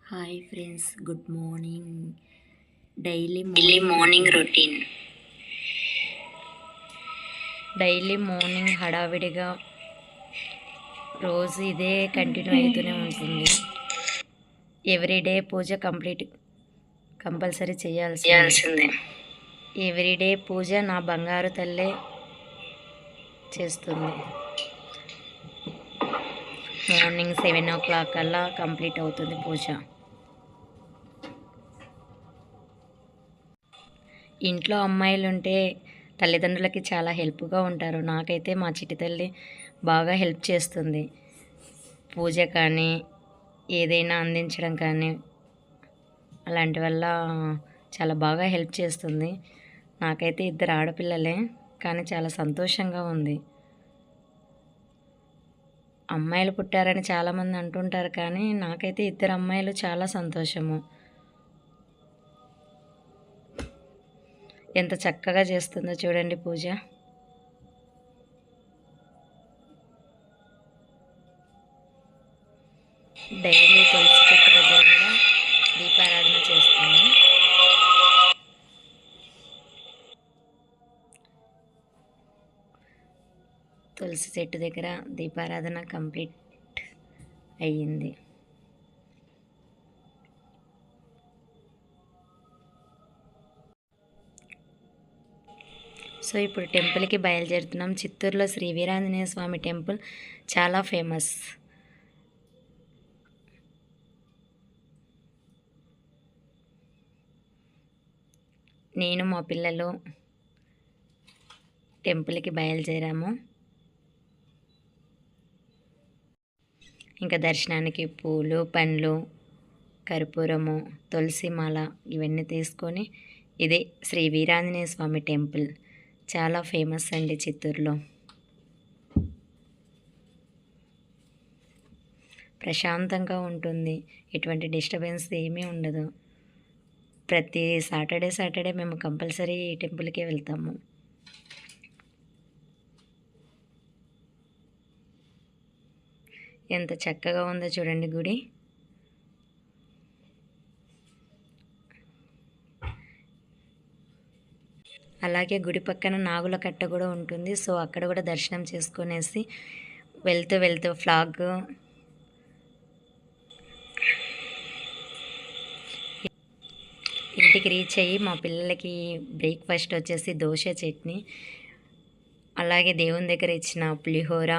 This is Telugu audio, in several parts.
Hi friends, good morning. Daily morning routine. Daily morning హడావిడిగా రోజు ఇదే కంటిన్యూ అవుతూనే ఉంటుంది. ఎవ్రీడే పూజ కంపల్సరీ చేయాల్సిందే. ఎవ్రీడే పూజ నా బంగారు తల్లే చేస్తుంది. మార్నింగ్ 7 o'clock కల్లా కంప్లీట్ అవుతుంది పూజ. ఇంట్లో అమ్మాయిలు ఉంటే తల్లిదండ్రులకి చాలా హెల్ప్గా ఉంటారు. నాకైతే మా చిట్టి తల్లి బాగా హెల్ప్ చేస్తుంది. పూజ కానీ ఏదైనా అందించడం కానీ అలాంటి వల్ల చాలా బాగా హెల్ప్ చేస్తుంది. నాకైతే 2 ఆడపిల్లలే, కానీ చాలా సంతోషంగా ఉంది. అమ్మాయిలు పుట్టారని చాలామంది అంటుంటారు, కానీ నాకైతే 2 అమ్మాయిలు చాలా సంతోషము. ఎంత చక్కగా చేస్తుందో చూడండి పూజ. డైలీ తులసి చెట్టు దగ్గర కూడా దీపారాధన చేస్తాను. తులసి చెట్టు దగ్గర దీపారాధన కంప్లీట్ అయ్యింది. సో ఇప్పుడు టెంపుల్కి బయలుదేరుతున్నాం. చిత్తూరులో శ్రీ వీరాంజనేయ స్వామి టెంపుల్ చాలా ఫేమస్. నేను మా పిల్లలు టెంపుల్కి బయలుదేరాము. ఇంకా దర్శనానికి పూలు, పండ్లు, కర్పూరము, తులసి మాల ఇవన్నీ తీసుకొని, ఇదే శ్రీ వీరాంజనేయ స్వామి టెంపుల్ చాలా ఫేమస్ అండి చిత్తూరులో. ప్రశాంతంగా ఉంటుంది, ఎటువంటి డిస్టర్బెన్స్ ఏమీ ఉండదు. ప్రతి సాటర్డే మేము కంపల్సరీ ఈ టెంపుల్కే వెళ్తాము. ఎంత చక్కగా ఉందో చూడండి గుడి. అలాగే గుడి పక్కన నాగుల కట్ట కూడా ఉంటుంది. సో అక్కడ కూడా దర్శనం చేసుకునేసి వెళ్తూ ఫ్లాగ్ ఇంటికి రీచ్ అయ్యి మా పిల్లలకి బ్రేక్ఫాస్ట్ వచ్చేసి దోశ చట్నీ, అలాగే దేవుని దగ్గర ఇచ్చిన పులిహోర,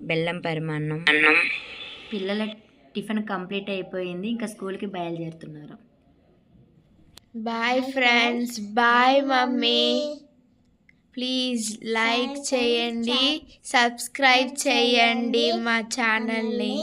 బెల్లం పరమాన్నం. పిల్లల టిఫిన్ కంప్లీట్ అయిపోయింది. ఇంకా స్కూల్కి బయలుదేరుతున్నారు. Bye friends, bye mummy. Please like చేయండి, సబ్స్క్రైబ్ చేయండి మా ఛానల్ని.